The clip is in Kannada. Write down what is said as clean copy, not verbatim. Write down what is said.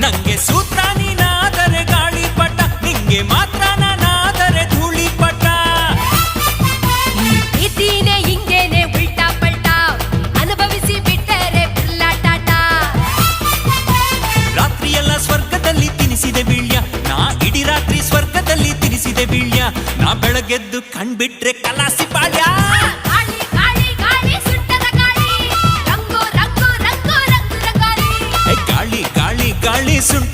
ನಂಗೆ ಸೂತ್ರ ನೀನಾದರೆ ಗಾಳಿಪಟ, ನಿಂಗೆ ಮಾತ್ರ ನಾನಾದರೆ ಧೂಳಿಪಟ. ಪ್ರೀತಿನೇ ಹಿಂಗೇನೆ ಉಲ್ಟಾ ಪಲ್ಟಾ, ಅನುಭವಿಸಿ ಬಿಟ್ಟರೆ ಟಾಟ. ರಾತ್ರಿಯೆಲ್ಲ ಸ್ವರ್ಗದಲ್ಲಿ ತಿನಿಸಿದೆ ಬೀಳ್ಯ, ನಾ ಇಡೀ ರಾತ್ರಿ ಸ್ವರ್ಗದಲ್ಲಿ ತಿನಿಸಿದೆ ಬೀಳ್ಯ. ನಾ ಬೆಳಗೆದ್ದು ಕಣ್ಬಿಟ್ರೆ ಕಲಾಸಿ ಪಾಳ್ಯ. ಗಾಳಿ ಗಾಳಿ ಗಾಳಿ ಸುಟ್ಟದ ಗಾಳಿ, ರಂಗು ರಂಗು ರಂಗು ರಂಗು ರಂಗಾಲಿ. ಗಾಳಿ ಗಾಳಿ ಗಾಳಿ ಸುಂಟ